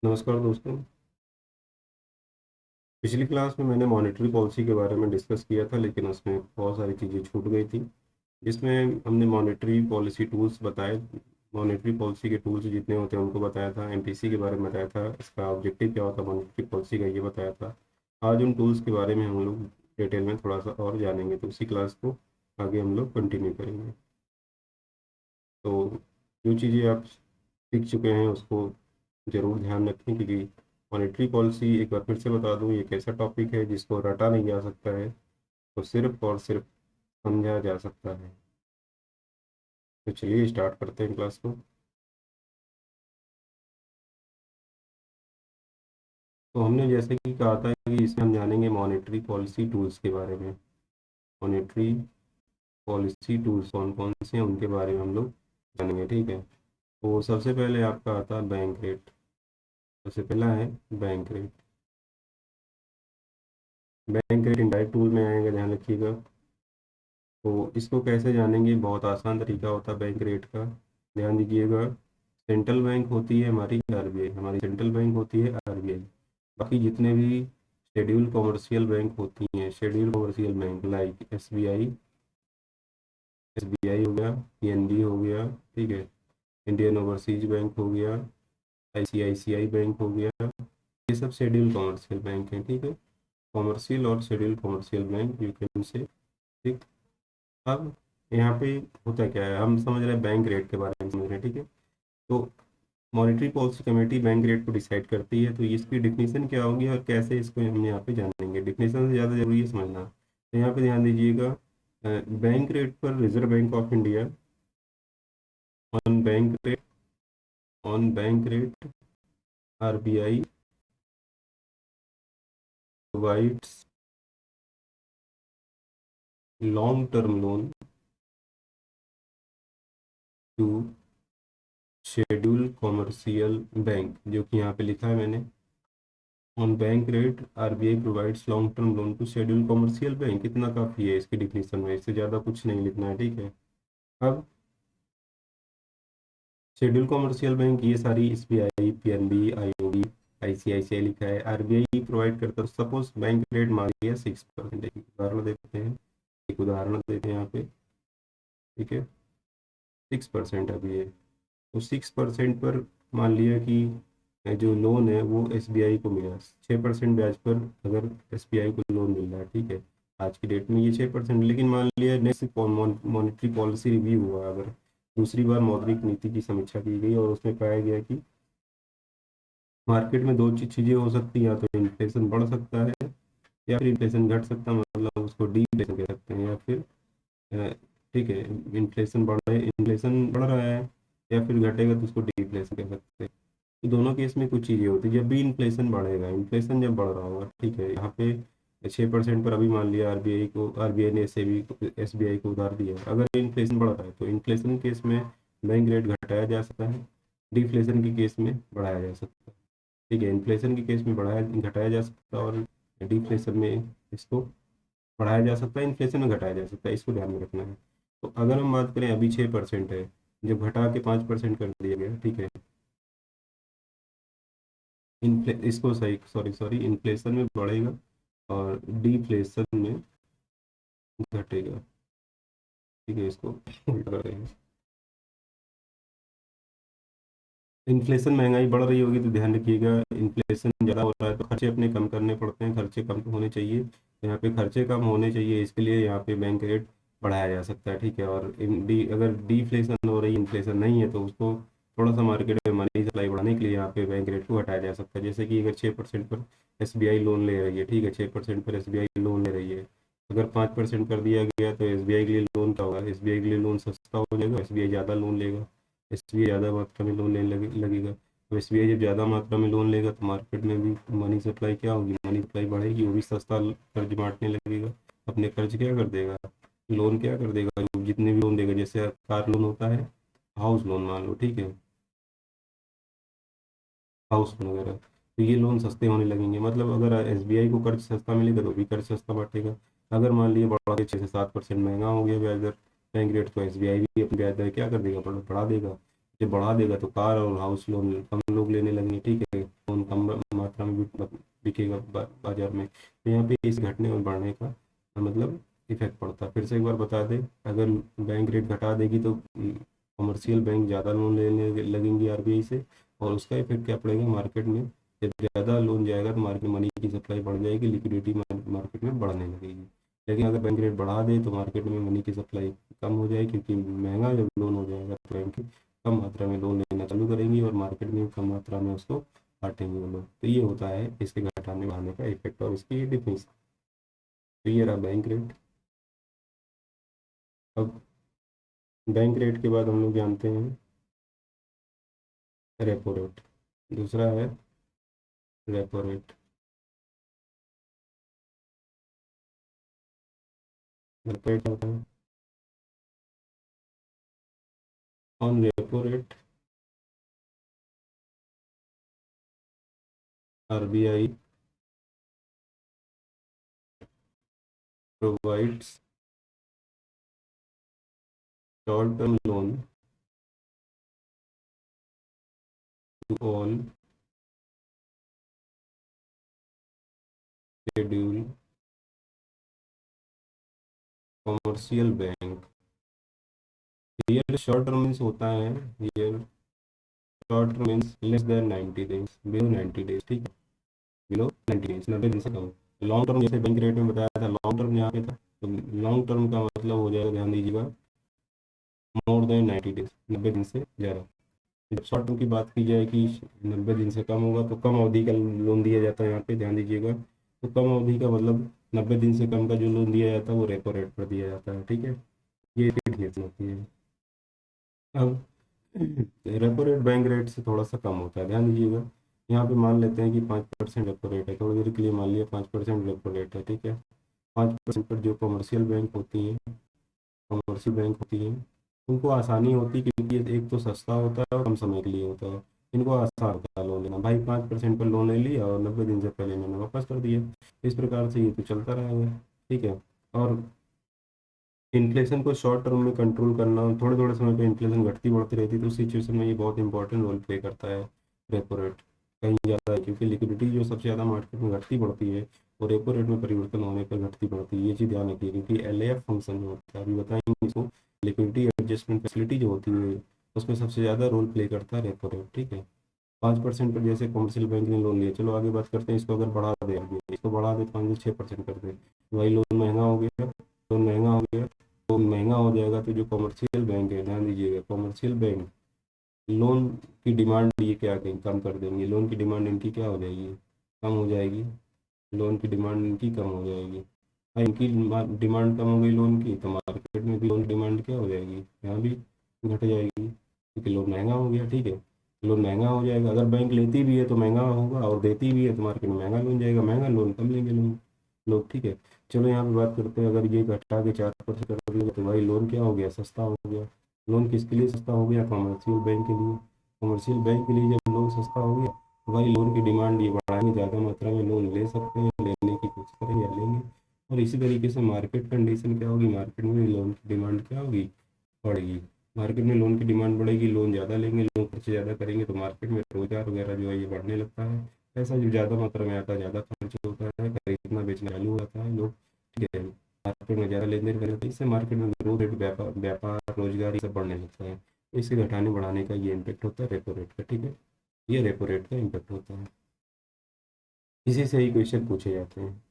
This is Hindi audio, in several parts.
नमस्कार दोस्तों। पिछली क्लास में मैंने मॉनेटरी पॉलिसी के बारे में डिस्कस किया था, लेकिन उसमें बहुत सारी चीज़ें छूट गई थी। जिसमें हमने मॉनेटरी पॉलिसी टूल्स बताए, मॉनेटरी पॉलिसी के टूल्स जितने होते हैं उनको बताया था, एमपीसी के बारे में बताया था, इसका ऑब्जेक्टिव क्या होता है मॉनेटरी पॉलिसी का ये बताया था। आज उन टूल्स के बारे में हम लोग डिटेल में थोड़ा सा और जानेंगे, तो उसी क्लास को आगे हम लोग कंटिन्यू करेंगे। तो जो चीज़ें आप सीख चुके हैं उसको ज़रूर ध्यान रखें, क्योंकि मॉनेटरी पॉलिसी एक बार फिर से बता दूं, ये एक ऐसा टॉपिक है जिसको रटा नहीं जा सकता है, तो सिर्फ और सिर्फ समझा जा सकता है। तो चलिए स्टार्ट करते हैं क्लास को। तो हमने जैसे कि कहा था कि इसमें हम जानेंगे मॉनेटरी पॉलिसी टूल्स के बारे में। मॉनेटरी पॉलिसी टूल्स कौन कौन से हैं उनके बारे में हम लोग जानेंगे, ठीक है। तो सबसे पहले आपका आता है बैंक रेट। सबसे पहला है bank rate. Bank rate indirect tool में आएगा, ध्यान रखिएगा। तो इसको कैसे जानेंगे, बहुत आसान तरीका होता है बैंक रेट का। ध्यान दीजिएगा, सेंट्रल बैंक होती है हमारी आरबीआई, हमारी सेंट्रल बैंक होती है आरबीआई। बाकी जितने भी शेड्यूल कमर्शियल बैंक होती हैं, schedule commercial bank like SBI, SBI हो गया, पीएनबी हो गया, ठीक है, इंडियन ओवरसीज बैंक हो गया, आईसीआईसीआई बैंक हो गया, ये सब शेड्यूल कमर्शियल बैंक हैं, ठीक है। कमर्शियल और schedule commercial bank you can say, ठीक। अब यहाँ पे होता क्या है, हम समझ रहे हैं बैंक रेट के बारे में समझ रहे हैं, ठीक है। तो monetary policy committee bank rate को डिसाइड करती है, तो इसकी डिफिनीशन क्या होगी और कैसे इसको हम यहाँ पे जानेंगे। डिफिनीशन से ज़्यादा जरूरी है समझना। तो यहाँ पे ध्यान दीजिएगा, बैंक रेट पर reserve bank of India on bank rate, on bank rate RBI provides long term loan to schedule commercial bank, जो कि यहाँ पे लिखा है मैंने, on bank rate RBI provides long term loan to schedule commercial bank. इतना काफ़ी है इसकी डिफिनीशन में, इससे ज़्यादा कुछ नहीं लिखना है, ठीक है। अब शेड्यूल कॉमर्शियल बैंक ये सारी एसबीआई, पीएनबी, आईओबी, आईसीआईसीआई लिखा है, आरबीआई प्रोवाइड करता है। सपोज बैंक रेट मान लिया 6%, एक उदाहरण देते हैं, एक उदाहरण देते हैं यहाँ पे, ठीक है। 6% अभी है, तो 6% पर मान लिया कि जो लोन है वो एसबीआई को मिला 6% ब्याज पर, अगर एसबीआई को लोन मिल रहा है, ठीक है। आज की डेट में ये 6%, लेकिन मान लिया नेक्स्ट मॉनेटरी पॉलिसी रिव्यू हुआ, अगर दूसरी बार मौद्रिक नीति की समीक्षा की गई और उसमें पाया गया कि मार्केट में दो चीज़ें हो सकती हैं, या तो इन्फ्लेशन बढ़ सकता है या फिर इन्फ्लेशन घट सकता है, मतलब उसको डीफ्लेशन कह सकते हैं, या फिर अ, ठीक है, इन्फ्लेशन बढ़ रहा है या फिर घटेगा तो उसको डिफ्लेशन कह सकते हैं। तो दोनों केस में कुछ चीज़ें होती है, जब भी इन्फ्लेशन बढ़ेगा, इन्फ्लेशन जब बढ़ रहा होगा, ठीक है, यहाँ पे 6% पर अभी मान लिया आरबीआई ने एसबीआई को उधार दिया, अगर इन्फ्लेशन बढ़ रहा है तो इन्फ्लेशन केस में बैंक रेट घटाया जा सकता है, डिफ्लेशन के केस में बढ़ाया जा सकता है, ठीक है। इन्फ्लेशन के केस में बढ़ाया घटाया जा सकता है, और डिफ्लेशन में इसको बढ़ाया जा सकता है, इन्फ्लेशन में घटाया जा सकता है, इसको ध्यान में रखना है। तो अगर हम बात करें, अभी 6% है, जब घटा के 5% कर दिया गया, ठीक है, इसको सही, सॉरी सॉरी, इन्फ्लेशन में बढ़ेगा और डिफ्लेशन में घटेगा, ठीक है, इसको उल्टा कर देंगे। इन्फ्लेशन, महंगाई बढ़ रही होगी तो ध्यान रखिएगा, इन्फ्लेशन ज़्यादा हो रहा है तो खर्चे अपने कम करने पड़ते हैं, खर्चे कम तो होने चाहिए, तो यहाँ पे खर्चे कम होने चाहिए, इसके लिए यहाँ पे बैंक रेट बढ़ाया जा सकता है, ठीक है। और अगर डिफ्लेशन हो रही है, इन्फ्लेशन नहीं है, तो उसको थोड़ा सा मार्केट में मनी सप्लाई बढ़ाने के लिए यहाँ पे बैंक रेट को घटाया जा सकता है। जैसे कि अगर 6% पर एसबीआई लोन ले रही है, ठीक है, 6% पर एसबीआई लोन ले रही है, अगर 5% कर दिया गया तो एसबीआई के लिए लोन क्या होगा, एसबीआई के लिए लोन सस्ता हो जाएगा, एसबीआई ज़्यादा लोन लेगा, एसबीआई ज़्यादा मात्रा में लोन लेने लगेगा। तो एसबीआई जब ज़्यादा मात्रा में लोन लेगा तो मार्केट में भी मनी सप्लाई क्या होगी, मनी सप्लाई बढ़ेगी, वो भी सस्ता कर्ज बांटने लगेगा, अपने कर्ज क्या कर देगा, लोन क्या कर देगा, जितने भी लोन देगा, जैसे कार लोन होता है, हाउस लोन मान लो, ठीक है, हाउस लोन वगैरह, तो ये लोन सस्ते होने लगेंगे। मतलब अगर एसबीआई को कर्ज सस्ता मिलेगा तो भी कर्ज सस्ता बांटेगा। अगर मान लिए बढ़ा के 6 से 7% महंगा हो गया ब्याज दर, बैंक रेट, तो एसबीआई भी अपनी ब्याज दर क्या कर देगा, बढ़ा देगा। जब बढ़ा देगा तो कार और हाउस लोन कम लोग लेने लगेंगे, ठीक है, लोन कम मात्रा में बिकेगा बाजार में, तो यहाँ पे इस घटने और बढ़ने का मतलब इफेक्ट पड़ता है। फिर से एक बार बता दें, अगर बैंक रेट घटा देगी तो कमर्शियल बैंक ज़्यादा लोन लेने लगेंगी आरबीआई से, और उसका इफेक्ट क्या पड़ेगा मार्केट में, जब ज़्यादा लोन जाएगा तो मार्केट मनी की सप्लाई बढ़ जाएगी, लिक्विडिटी मार्केट में बढ़ने लगेगी। लेकिन अगर बैंक रेट बढ़ा दे तो मार्केट में मनी की सप्लाई कम हो जाएगी, क्योंकि महंगा जब लोन हो जाएगा तो बैंक कम मात्रा में लोन लेना चालू करेंगी और मार्केट में कम मात्रा में उसको बांटेंगे वो लोग। तो ये होता है इसके घटाने बढ़ाने का इफेक्ट और इसकी डिफरेंस। तो ये रहा बैंक रेट। अब बैंक रेट के बाद हम लोग जानते हैं रेपो रेट। दूसरा है रेपो रेट। रेपो रेट होता है on repo rate RBI provides short-term loan to all scheduled commercial bank. ये शॉर्ट टर्म मीन्स होता है, ये short term means less than 90 days, below 90 days, ठीक है, बिलो 90 डेज, 90 दिन से कम। लॉन्ग टर्म जैसे बैंक रेट में बताया था, लॉन्ग टर्म यहाँ पे था, तो लॉन्ग टर्म का मतलब हो जाएगा, ध्यान दीजिएगा, मोर देन 90 डेज, 90 दिन से ज़्यादा। जब शॉर्ट टर्म की बात की जाए कि 90 दिन से कम होगा तो कम अवधि का लोन दिया जाता है, यहाँ पे ध्यान दीजिएगा। तो कम अवधि का मतलब 90 दिन से कम का जो लोन दिया जाता है वो रेपो रेट पर दिया जाता है, ठीक है, ये डिफरेंस होती है। अब रेपो रेट बैंक रेट से थोड़ा सा कम होता है, ध्यान दीजिएगा। यहाँ पे मान लेते हैं कि 5% रेपो रेट है, थोड़ी देर के लिए मान लिया 5% रेपो रेट है, ठीक है। 5% पर जो कमर्शियल बैंक होती हैं, कमर्शियल बैंक होती हैं, उनको आसानी होती है, क्योंकि ये एक तो सस्ता होता है और कम समय के लिए होता है। इनको आसान होता है लोन लेना, भाई 5% पर लोन ले लिया और 90 दिन से पहले मैंने वापस कर दिया। इस प्रकार से ये तो चलता रहेगा, ठीक है। और इन्फ्लेशन को शॉर्ट टर्म में कंट्रोल करना, थोड़े थोड़े समय पे इन्फ्लेशन घटती बढ़ती रहती है, तो उस सिचुएशन में ये बहुत इंपॉर्टेंट रोल प्ले करता है रेपो रेट, कहीं ज़्यादा है, क्योंकि लिक्विडिटी जो सबसे ज़्यादा मार्केट में घटती बढ़ती है और रेपो रेट में परिवर्तन होने पर घटती बढ़ती है, ये चीज़ ध्यान रखिए। क्योंकि एलएएफ फंक्शन जो होता है, अभी बताएंगे इसको, लिक्विडिटी एडजस्टमेंट फैसिलिटी जो होती है, उसमें सबसे ज़्यादा रोल प्ले करता है रेपो रेट, ठीक है। 5% पर जैसे कमर्शियल बैंक ने लोन लिया, चलो आगे बात करते हैं, इसको अगर बढ़ा दे, इसको बढ़ा दे 5 से 6% कर दे, वही लोन महंगा हो गया, लोन महंगा हो गया, तो महंगा हो जाएगा तो जो कमर्शियल बैंक है, ध्यान दीजिएगा, कमर्शियल बैंक लोन की डिमांड ये क्या कहीं कम कर देंगे, लोन की डिमांड इनकी क्या हो जाएगी, कम हो जाएगी, लोन की डिमांड इनकी कम हो जाएगी। हाँ, इनकी डिमांड कम हो गई लोन की, तो मार्केट में भी लोन की डिमांड क्या हो जाएगी, यहाँ भी घट जाएगी, क्योंकि लोन महंगा हो गया, ठीक है। लोन महंगा हो जाएगा, अगर बैंक लेती भी है तो महंगा होगा, और देती भी है तो मार्केट में महंगा लोन जाएगा, महंगा लोन कम लेंगे लोग, ठीक है। चलो यहाँ पे बात करते हैं, अगर ये घटा के 4% कर दिया तो भाई लोन क्या हो गया, सस्ता हो गया। लोन किसके लिए सस्ता हो गया, कमर्शियल बैंक के लिए। कमर्शियल बैंक के लिए जब लोन सस्ता हो गया तो भाई लोन की डिमांड ये बढ़ाएंगे, ज़्यादा मात्रा में लोन ले सकते हैं, लेने की कोशिश करेंगे या लेंगे। और इसी तरीके से मार्केट कंडीशन क्या होगी, मार्केट में लोन की डिमांड क्या होगी, बढ़ेगी। मार्केट में लोन की डिमांड बढ़ेगी, लोन ज़्यादा लेंगे, लोन खर्च ज़्यादा करेंगे, तो मार्केट में रोजगार वगैरह जो है ये बढ़ने लगता है। पैसा जो ज़्यादा मात्रा में आता है, ज़्यादा खर्च होता है, खरीदना बेचना चालू हो जाता है लोग, ठीक है, मार्केट में ज़्यादा लेन देन करते हैं, इससे मार्केट में ग्रोथ रेट, व्यापार व्यापार रोजगार ये सब बढ़ने लगता है। इसके घटाने बढ़ाने का ये इम्पेक्ट होता है रेपो रेट का, ठीक है, ये रेपो रेट का इम्पेक्ट होता है। इसी से ही क्वेश्चन पूछे जाते हैं।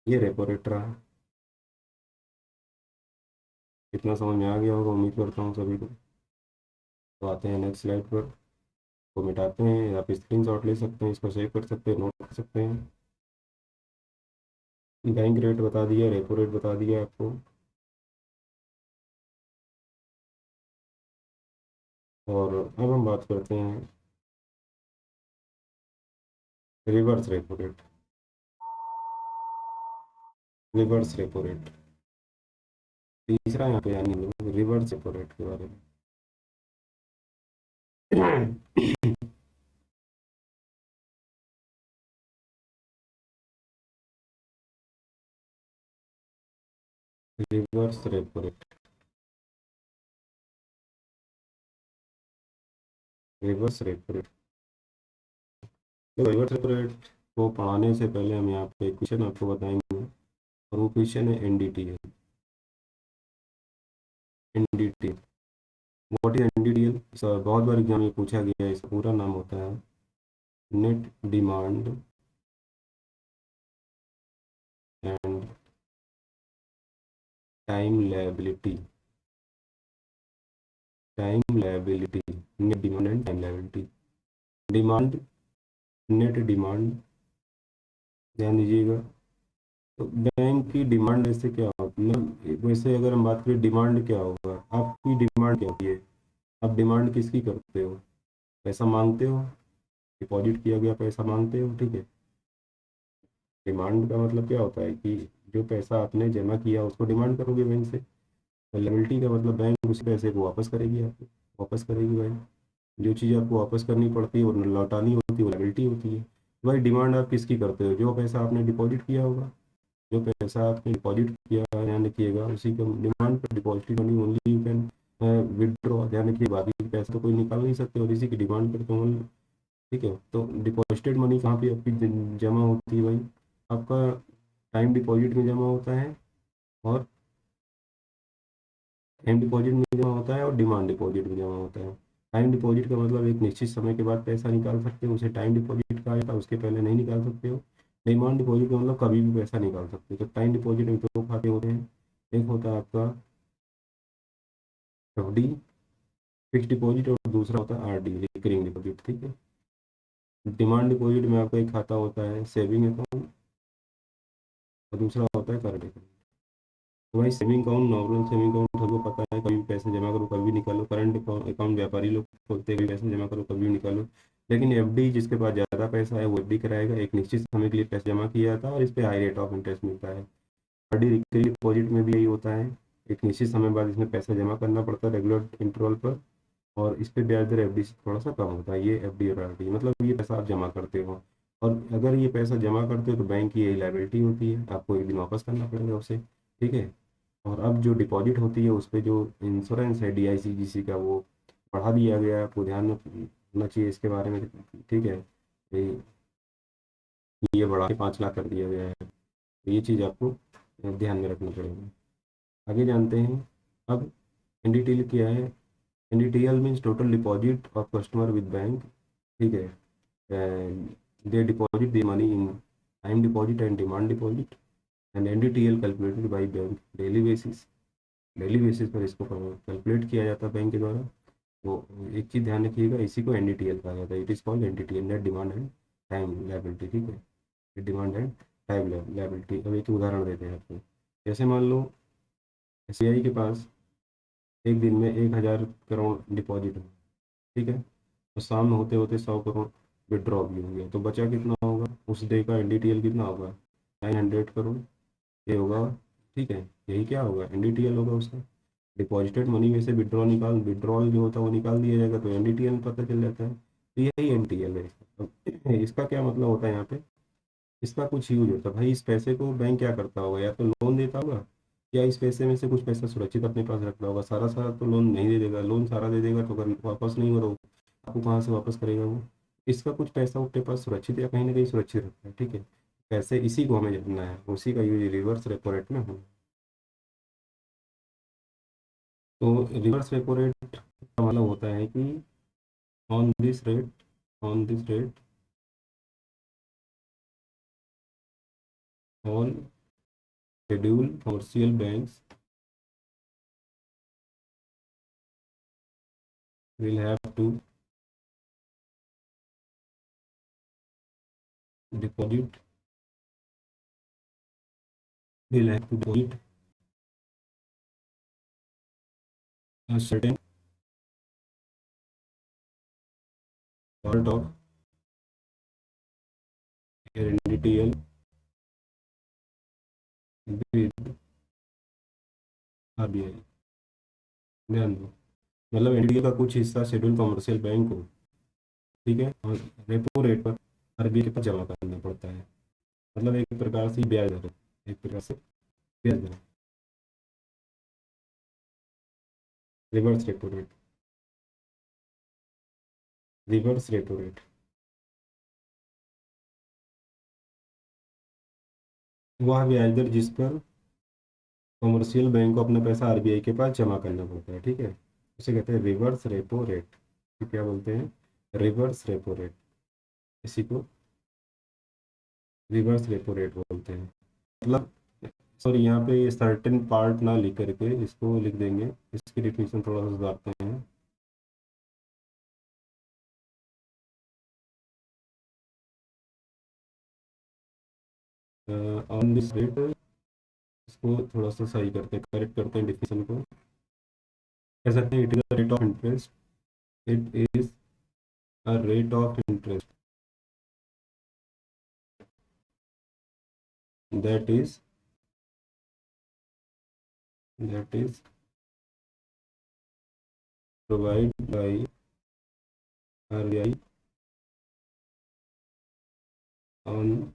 ये रेपो रेट रहा। इतना समझ में आ गया होगा, उम्मीद करता हूँ सभी को। तो आते हैं नेक्स्ट स्लाइड पर, को मिटाते हैं, आप स्क्रीन शॉट ले सकते हैं, इसको सेव कर सकते हैं, नोट कर सकते हैं। बैंक रेट बता दिया, रेपो रेट बता दिया आपको। और अब हम बात करते हैं reverse repo rate. Reverse repo rate तीसरा यहाँ पे, यानी रिवर्स रेपो रेट के बारे में। Reverse repo rate, reverse repo rate तो रिवर्स रेपो रेट को पढ़ाने से पहले हम यहाँ पे क्वेश्चन आपको बताएंगे, और वो क्वेश्चन है NDTL. NDTL, what is NDTL? बहुत बार एग्जाम में पूछा गया है। इसका पूरा नाम होता है net demand and time liability. Time liability, net demand and time liability. Demand, net demand, ध्यान दीजिएगा। तो बैंक की डिमांड ऐसे क्या होती है, मतलब वैसे अगर हम बात करें डिमांड क्या होगा, आपकी डिमांड क्या होती है? आप डिमांड किसकी करते हो? पैसा मांगते हो, डिपॉजिट किया गया पैसा मांगते हो, ठीक है। डिमांड का मतलब क्या होता है कि जो पैसा आपने जमा किया उसको डिमांड करोगे बैंक से। और लायबिलिटी का मतलब बैंक उस पैसे को वापस करेगी, आपको वापस करेगी बैंक। जो चीज़ आपको वापस करनी पड़ती है और लौटानी होती है वो लायबिलिटी होती है। भाई डिमांड आप किसकी करते हो? जो पैसा आपने डिपॉजिट किया होगा, जो पैसा आपने डिपॉजिट किया है, ध्यान रखिएगा, उसी का डिमांड पर deposit money only you can withdraw. ध्यान रखिए, बाकी पैसा तो कोई निकाल नहीं सकते, और इसी की डिमांड पर तो only, ठीक है। तो डिपॉजिटेड मनी कहाँ पे आपकी जमा होती है भाई? आपका टाइम डिपॉजिट में जमा होता है, और टाइम डिपॉजिट में जमा होता है और डिमांड डिपॉजिट में जमा होता है। टाइम डिपॉजिट का मतलब एक निश्चित समय के बाद पैसा निकाल सकते हो, उसे टाइम डिपॉजिट कहा जाता है, उसके पहले नहीं निकाल सकते हो। डिमांड डिपॉजिट का मतलब कभी भी पैसा निकाल सकते हो। तो टाइम डिपॉजिट में दो खाते होते हैं, एक होता है आपका एफडी, फिक्स डिपॉजिट, और दूसरा होता है आरडी, रिकरिंग डिपॉजिट, ठीक है। डिमांड डिपॉजिट में आपका एक खाता होता है सेविंग अकाउंट, और दूसरा होता है करंट अकाउंट। तो भाई saving account, normal saving account सबको पता है, कभी भी पैसे जमा करो कभी भी निकालो। करंट अकाउंट व्यापारी लोग खोलते हैं, कभी पैसे जमा करो कभी भी निकालो। लेकिन एफडी, जिसके पास ज़्यादा पैसा है वो एफडी कराएगा, एक निश्चित समय के लिए पैसा जमा किया जाता है और इस पर हाई रेट ऑफ इंटरेस्ट मिलता है। आरडी, रिकरिंग डिपॉजिट में भी यही होता है, एक निश्चित समय बाद इसमें पैसा जमा करना पड़ता है रेगुलर इंटरवल पर, और इस पे ब्याज दर एफडी से थोड़ा सा कम होता है। ये एफडी और आरडी मतलब ये पैसा आप जमा करते हो, और अगर ये पैसा जमा करते हो तो बैंक की यही लायबिलिटी होती है, आपको एक दिन वापस करना पड़ेगा उसे, ठीक है। और अब जो डिपॉजिट होती है उस पर जो इंश्योरेंस है डीआईसीजीसी का, वो बढ़ा दिया गया है, आपको ध्यान में रखना चाहिए इसके बारे में, ठीक है। ये बढ़ा के 5 लाख कर दिया गया है, तो ये चीज़ आपको ध्यान में रखना पड़ेगा। आगे जानते हैं। अब एनडीटीएल क्या है? NDTL means total deposit of customer with bank, ठीक है। They deposit the money in time deposit and demand deposit, and NDTL calculated by bank daily basis. Daily basis पर इसको कैलकुलेट किया जाता है बैंक के द्वारा। तो एक चीज़ ध्यान रखिएगा, इसी को एनडीटीएल कहा जाता है, it is called NDTL, net demand and time liability, ठीक है। Net demand and time liability. अब एक उदाहरण देते हैं आपको। जैसे मान लो एसबीआई के पास एक दिन में 1,000 करोड़ डिपॉजिट हो, ठीक है, और शाम में होते होते 100 करोड़ विड्रॉ भी हो गया, तो बचा कितना होगा उस डे का एनडीटीएल? कितना होगा? 900 करोड़, ये होगा, ठीक है। यही क्या होगा? एनडीटीएल होगा उसका। डिपॉजिटेड मनी में से विड्रॉल जो होता है वो निकाल दिया जाएगा, तो एनडीटीएल पता चल जाता है। तो यही एनटीएल है इसका। अब इसका क्या मतलब होता है यहाँ पे? इसका कुछ यूज होता है भाई, इस पैसे को बैंक क्या करता होगा, या तो लोन देता होगा, या इस पैसे में से कुछ पैसा सुरक्षित अपने पास रखता होगा। सारा सारा तो लोन नहीं दे देगा, लोन सारा दे देगा तो अगर वापस नहीं हो रहा हो, आपको कहाँ से वापस करेगा वो? इसका कुछ पैसा अपने पास सुरक्षित या कहीं ना कहीं सुरक्षित रखता है, ठीक है। पैसे इसी को हमें जानना है, उसी का यूज रिवर्स रेपो रेट में होना। तो रिवर्स रेपो रेट का मतलब होता है कि on this rate, on this rate all schedule commercial banks will have to deposit, will have to deposit a certain part of their NDTL with RBI। ध्यान दो, मतलब एनडीटीएल का कुछ हिस्सा शेड्यूल कमर्शियल बैंक को, ठीक है, और रेपो रेट पर आरबीआई के पास जमा करना पड़ता है। मतलब एक प्रकार से ब्याज दर है, एक प्रकार से ब्याज दर। Reverse repo rate, reverse repo rate. वह ब्याज दर जिस पर कॉमर्शियल बैंक को अपना पैसा आरबीआई के पास जमा करना पड़ता है, ठीक है, उसे कहते हैं रिवर्स रेपो रेट। क्या बोलते हैं? Reverse repo rate. इसी को रिवर्स रेपो रेट बोलते हैं। मतलब सॉरी, यहाँ पे ये सर्टेन पार्ट ना लिख करके इसको लिख देंगे, इसकी डिफिनेशन थोड़ा सा सुधारते हैं। ऑन दिस रेट, इसको थोड़ा सा सही करते हैं, करेक्ट करते हैं डिफिनेशन को। कह सकते हैं it is a rate of interest, it is a rate of interest that is that is provide by RBI on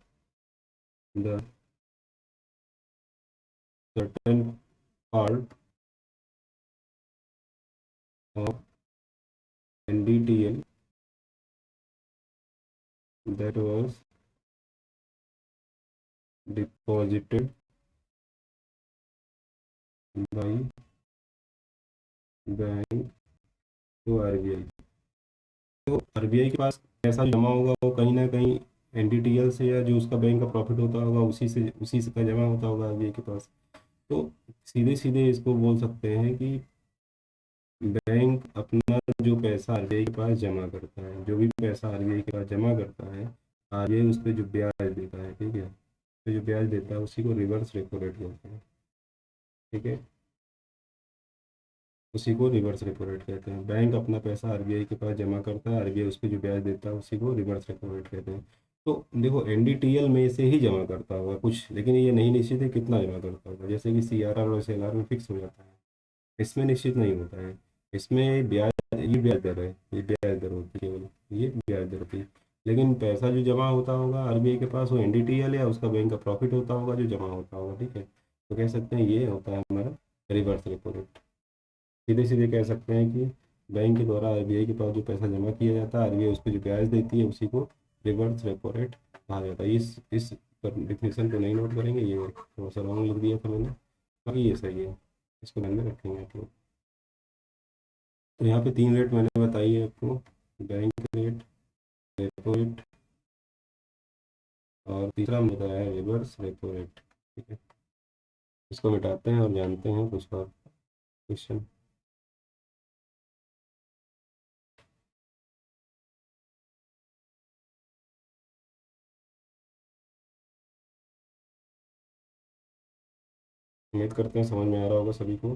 the certain part of NDTL that was deposited by bank to RBI. तो आरबीआई के पास पैसा जमा होगा वो कहीं ना कहीं एनडीटीएल से, या जो उसका बैंक का प्रॉफिट होता होगा उसी से का जमा होता होगा आरबीआई के पास। तो सीधे सीधे इसको बोल सकते हैं कि बैंक अपना जो पैसा आरबीआई के पास जमा करता है, जो भी पैसा आरबीआई के पास जमा करता है, आरबीआई उस पर जो ब्याज देता है, ठीक है, तो जो ब्याज देता है उसी को रिवर्स रेपो रेट बोलते हैं, ठीक है, उसी को रिवर्स रेपो रेट कहते हैं। बैंक अपना पैसा आरबीआई के पास जमा करता है, आरबीआई उस पर जो ब्याज देता है उसी को रिवर्स रेपो रेट कहते हैं। तो देखो एनडीटीएल में से ही जमा करता होगा कुछ, लेकिन ये नहीं निश्चित है कितना जमा करता होगा, जैसे कि सीआरआर और एसएलआर में फिक्स हो जाता है, इसमें निश्चित नहीं होता है। इसमें ब्याज, ये ब्याज दर है, ये ब्याज दर होती है केवल, ये ब्याज दर होती है। लेकिन पैसा जो जमा होता होगा आरबीआई के पास वो एनडीटीएल या उसका बैंक का प्रॉफिट होता होगा जो जमा होता होगा, ठीक है। तो कह सकते हैं ये होता है हमारा रिवर्स रेपो रेट। सीधे सीधे कह सकते हैं कि बैंक के द्वारा आरबीआई के पास जो पैसा जमा किया जाता है, आरबीआई उस पर जो ब्याज देती है उसी को रिवर्स रेपो रेट कहा जाता है। इस डिफिनेशन को नहीं नोट करेंगे, ये थोड़ा सा रॉन्ग लिख दिया था मैंने, बाकी ये सही है, इसको ध्यान में रखेंगे आप लोग। तो यहाँ पे 3 रेट मैंने बताई है आपको, बैंक रेट, रेपो रेट, और तीसरा मैंने बताया है रिवर्स रेपो रेट, ठीक है। इसको मिटाते हैं और जानते हैं कुछ और क्वेश्चन। उम्मीद करते हैं समझ में आ रहा होगा सभी को।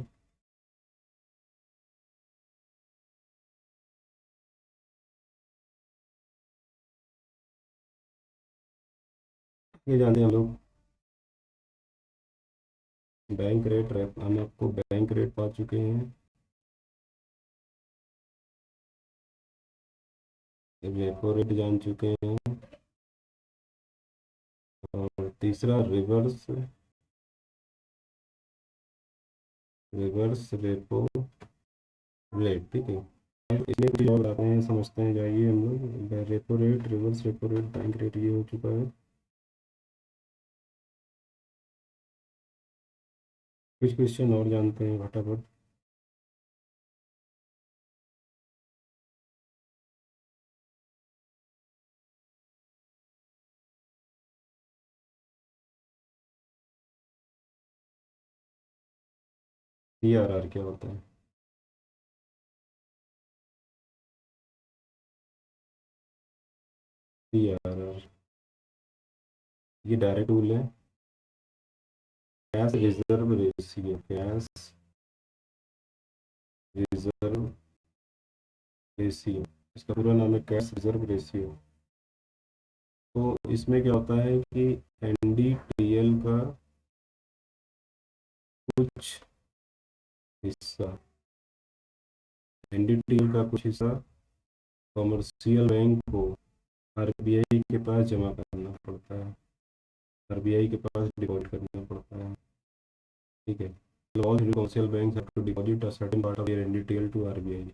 ये जानते हैं हम लोग बैंक रेट, हम आपको बैंक रेट पा चुके हैं, रेपो रेट जान चुके हैं, और तीसरा रिवर्स रिवर्स रेपो रेट, ठीक है। अब इसमें कुछ और आते हैं, समझते हैं, जाइए हम लोग। Repo rate, reverse repo rate, bank rate, ये हो चुका है। कुछ क्वेश्चन और जानते हैं फटाफट। सीआरआर क्या होता है? सीआरआर ये डायरेक्ट टूल है, cash reserve ratio, cash reserve ratio, इसका पूरा नाम है कैश रिजर्व रेशियो। तो इसमें क्या होता है कि एनडीटीएल का कुछ हिस्सा, एनडीटीएल का कुछ हिस्सा कॉमर्शियल बैंक को आरबीआई के पास जमा करना पड़ता है, आरबीआई के पास डिपॉजिट करना पड़ता है, ठीक है। All commercial bank have to deposit a certain part of their NDTL to RBI,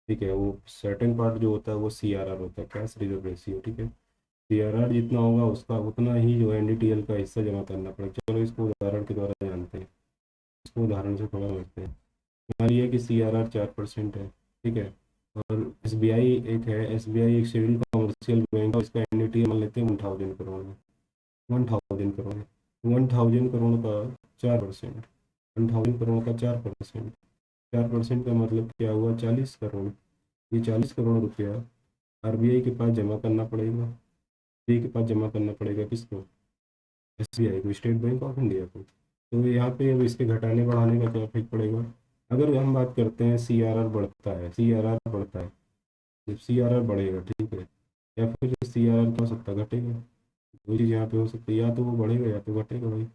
ठीक है। वो सर्टेन पार्ट जो होता है वो सीआरआर होता है, कैश रिजर्व रेशियो, ठीक है। CRR जितना होगा उसका उतना ही जो NDTL का हिस्सा जमा करना पड़ेगा। चलो इसको उदाहरण के द्वारा जानते हैं, इसको उदाहरण से थोड़ा समझते हैं। मान लिया कि CRR 4% है, ठीक है, और SBI एक है, SBI एक शेड्यूल कमर्शियल बैंक है, इसका NDTL मान लेते हैं 1000 करोड़ है। 1000 करोड़ है, 1000 करोड़ का 4%, 1000 करोड़ का 4%, 4% का मतलब क्या हुआ, 40 करोड़। ये 40 करोड़ रुपया RBI के पास जमा करना पड़ेगा। RBI के पास जमा करना पड़ेगा किसको, SBI को, स्टेट बैंक ऑफ इंडिया को। तो यहाँ पे अब इसके घटाने बढ़ाने का क्या इफेक्ट पड़ेगा। अगर हम बात करते हैं CRR बढ़ता है, CRR बढ़ता है, जब CRR बढ़ेगा, ठीक है, या फिर CRR क्या हो सकता है, घटेगा। दो चीज़ यहाँ पे हो सकती है, या तो वो बढ़ेगा या तो घटेगा भाई।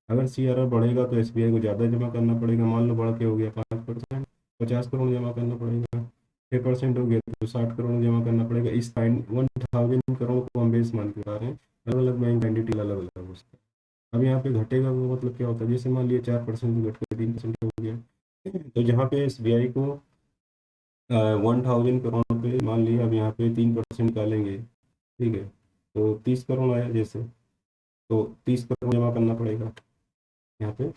अगर CRR बढ़ेगा तो SBI को ज़्यादा जमा करना पड़ेगा, मान लो बढ़ के हो गया 5%, 50 करोड़ जमा करना पड़ेगा। 6% हो गया तो 60 करोड़ जमा करना पड़ेगा। इस 1000 करोड़ को हम बेस मान के बता रहे हैं, अलग अलग बैंक एंटिटी अलग अलग हो सकता है। अब यहाँ पे घटेगा वो मतलब क्या होता है, जैसे मान लिया 4% घट के 3% हो गया, तो जहाँ पे SBI को 1000 करोड़ पे मान लिया, अब यहाँ पे 3% निकालेंगे, ठीक है, तो 30 करोड़ आया जैसे, तो 30 करोड़ जमा करना पड़ेगा यहाँ पे।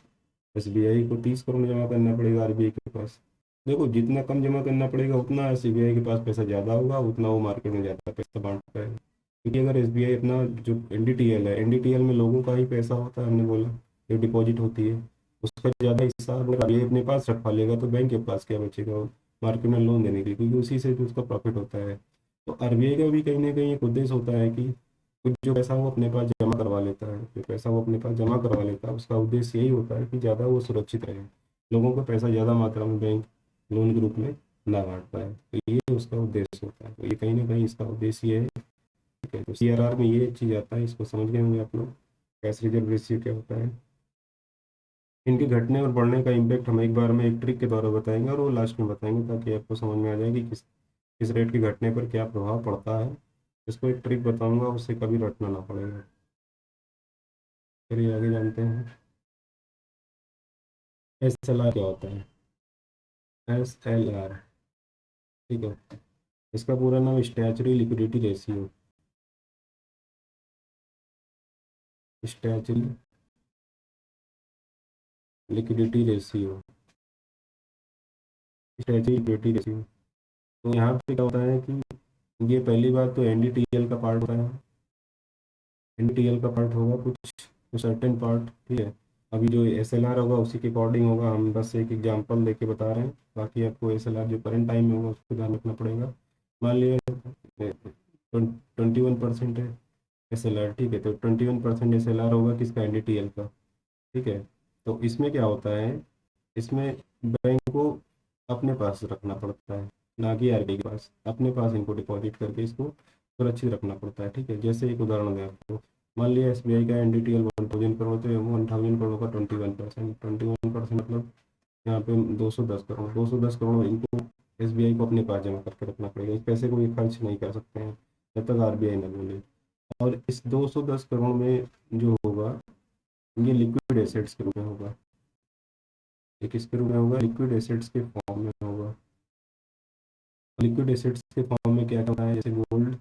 SBI को 30 करोड़ जमा करना पड़ेगा RBI के पास। देखो जितना कम जमा करना पड़ेगा उतना SBI के पास पैसा ज़्यादा होगा, उतना वो मार्केट में ज़्यादा पैसा बांट पाएगा। क्योंकि अगर SBI अपना जो NDTL है, NDTL में लोगों का ही पैसा होता है, हमने बोला जो डिपॉजिट होती है, उसका ज़्यादा हिस्सा अगर RBI अपने पास रखवा लेगा तो बैंक के पास क्या बचेगा मार्केट में लोन देने के लिए, क्योंकि उसी से तो उसका प्रॉफिट होता है। तो RBI का भी कहीं ना कहीं एक उद्देश्य होता है कि कुछ जो पैसा वो अपने पास जमा करवा लेता है, जो पैसा वो अपने पास जमा करवा लेता है, उसका उद्देश्य यही होता है कि ज़्यादा वो सुरक्षित रहे, लोगों को पैसा ज़्यादा मात्रा में बैंक लोन के रूप में ना बांट पाए। तो ये उसका उद्देश्य होता है, तो ये कहीं ना कहीं इसका उद्देश्य ये है। ठीक है, तो CRR में ये चीज़ आता है, इसको समझ गए होंगे आप लोग, कैश रिजर्व रेशियो क्या होता है। इनके घटने और बढ़ने का इम्पैक्ट हम एक बार में एक ट्रिक के द्वारा बताएंगे, और वो लास्ट में बताएंगे ताकि आपको समझ में आ जाए कि किस रेट के घटने पर क्या प्रभाव पड़ता है। इसको एक ट्रिक बताऊंगा, उससे कभी रटना ना पड़ेगा। चलिए आगे जानते हैं। SLR क्या होता है, SLR, ठीक है, इसका पूरा नाम statutory liquidity ratio, statutory liquidity ratio, statutory liquidity ratio. तो यहाँ पे क्या होता है कि ये पहली बात तो NDTL का पार्ट होता है, NDTL का पार्ट होगा कुछ सर्टेन पार्ट, ठीक है। अभी जो SLR होगा उसी के अकॉर्डिंग होगा, हम बस एक एग्जांपल लेके बता रहे हैं, बाकी आपको SLR जो करंट टाइम में होगा उसको ध्यान रखना पड़ेगा। मान लिया 21% है SLR, ठीक है, तो 21% SLR होगा किसका, NDTL का, ठीक है। तो इसमें क्या होता है, इसमें बैंक को अपने पास रखना पड़ता है, ना कि RBI के पास, अपने पास इनको डिपॉजिट करके इसको सुरक्षित रखना पड़ता है। ठीक है, जैसे एक उदाहरण दें आपको, मान लिया SBI का NDTL 1000 करोड़, तो 1000 करोड़ का 21%, 21% मतलब यहाँ पे 210 करोड़, 210 करोड़ इनको SBI को अपने पास जमा करके रखना पड़ेगा। इस पैसे को ये खर्च नहीं कर सकते हैं जब तक RBI ना बोले। और इस 210 करोड़ में जो होगा ये लिक्विड एसेट्स के रूप में होगा। ये किसके रूप में होगा, लिक्विड एसेट्स के फॉर्म में होगा। लिक्विड एसेट्स के फॉर्म में क्या होता है, जैसे गोल्ड,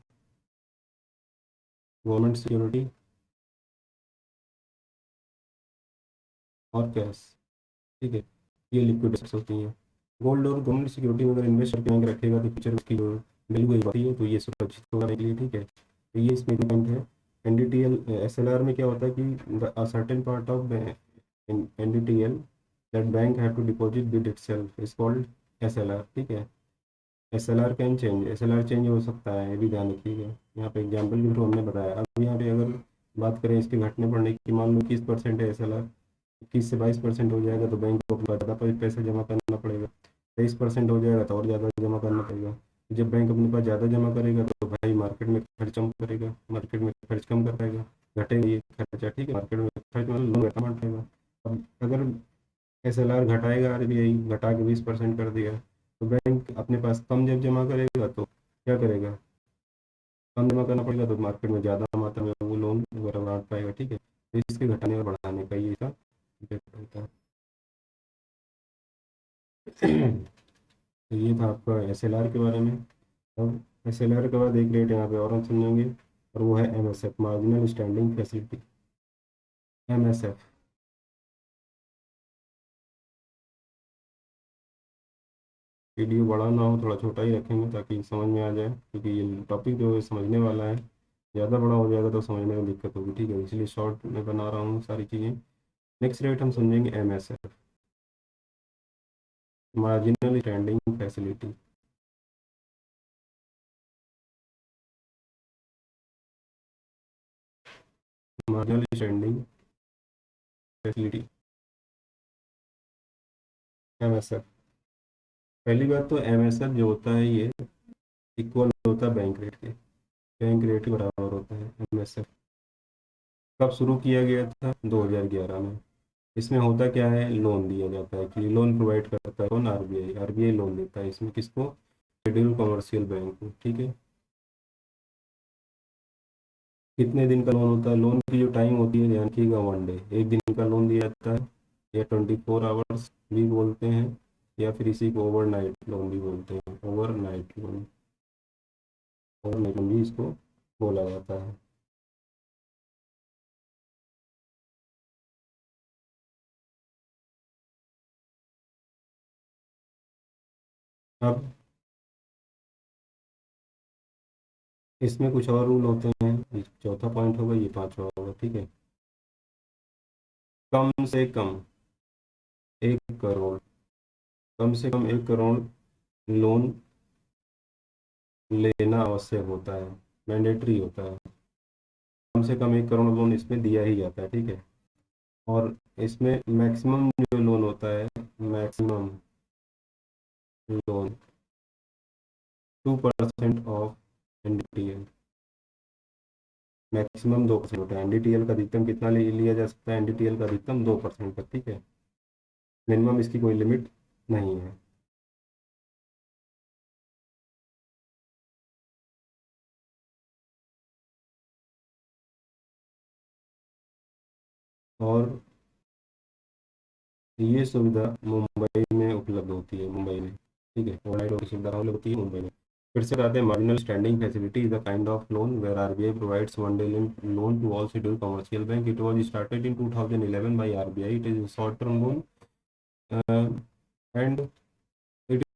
गवर्नमेंट सिक्योरिटी और कैश, ठीक है, ये लिक्विड एसेट्स होती हैं। गोल्ड और गवर्नमेंट सिक्योरिटी में अगर इन्वेस्ट करके बैंक रखेगा तो फ्यूचर उसकी जो वैल्यू वही बढ़ती है, तो ये सुरक्षित होने के लिए, ठीक है। तो ये इसमें पॉइंट है। NDTL SLR में क्या होता है कि certain part of NDTL that bank have to deposit with itself is called SLR, ठीक है। SLR can change, SLR change हो सकता है, ये भी ध्यान रखिएगा। यहाँ पे एग्जाम्पल के थ्रू हमने बताया। अब यहाँ पे अगर बात करें इसके घटने बढ़ने की, मान लो 21% है SLR, 21 से 22% हो जाएगा तो बैंक को अपना ज़्यादा पैसा जमा करना पड़ेगा। 23% हो जाएगा तो और ज़्यादा जमा करना पड़ेगा। जब बैंक अपने पास ज़्यादा जमा करेगा तो भाई मार्केट में खर्च कम करेगा, मार्केट में खर्च कम कर पाएगा, घटेगा ये खर्चा, ठीक है, मार्केट में खर्च मतलब लोन घटा पाएगा। अब अगर SLR घटाएगा, RBI घटा के 20% कर दिया, तो बैंक अपने पास कम जब जमा करेगा तो क्या करेगा, कम जमा करना पड़ेगा, तो मार्केट में ज़्यादा मात्रा में वो लोन वगैरह बांट पाएगा, ठीक है। तो इसके घटाने और बढ़ाने का ये इसका इफेक्ट होता है। तो ये था आपका SLR के बारे में। अब SLR के बाद एक रेट यहाँ पे और हम समझेंगे, और वो है MSF, marginal standing facility, MSF. Video बड़ा ना हो, थोड़ा छोटा ही रखेंगे ताकि समझ में आ जाए, क्योंकि ये टॉपिक जो है समझने वाला है। ज़्यादा बड़ा हो जाएगा तो समझने में दिक्कत होगी, ठीक है, इसलिए शॉर्ट में बना रहा हूँ सारी चीज़ें। नेक्स्ट रेट हम समझेंगे MSF, marginal standing facility. Marginal standing facility, MSF. पहली बात तो एमएसएफ जो होता है ये इक्वल होता है बैंक रेट के, बैंक रेट के बराबर होता है एमएसएफ। कब शुरू किया गया था? 2011 में। इसमें होता क्या है, लोन दिया जाता है, कि लोन प्रोवाइड करता है कौन? आरबीआई। आरबीआई लोन देता है इसमें किसको? शेड्यूल कमर्शियल बैंक को, ठीक है। कितने दिन का लोन होता है? लोन की जो टाइम होती है ध्यान रखिएगा, 1 डे, एक दिन का लोन दिया जाता है, या 24 आवर्स भी बोलते हैं, या फिर इसी को ओवरनाइट लोन भी बोलते हैं, ओवरनाइट लोन, ओवरनाइट लोन भी इसको बोला जाता है। अब इसमें कुछ और रूल होते हैं, ये चौथा पॉइंट होगा, ये पांचवा होगा, ठीक है। कम से कम 1 करोड़, कम से कम 1 करोड़ लोन लेना आवश्यक होता है, मैंडेटरी होता है। कम से कम 1 करोड़ लोन इसमें दिया ही जाता है, ठीक है। और इसमें मैक्सिमम जो लोन होता है, maximum loan 2% of NDTL, maximum 2% होता है। एनडीटीएल का अधिकतम कितना लिया जा सकता है? एनडीटीएल का अधिकतम 2% तक, ठीक है। मिनिमम इसकी कोई लिमिट नहीं है। और ये सुविधा मुंबई में उपलब्ध होती है, मुंबई में, ठीक है। ओवरनाइट की सुविधा उपलब्ध होती है मुंबई में। फिर से आते हैं, marginal standing facility is the kind of loan where RBI provides 1 day loan to all scheduled commercial bank. It was started in 2011 by RBI. It is a short term loan, and it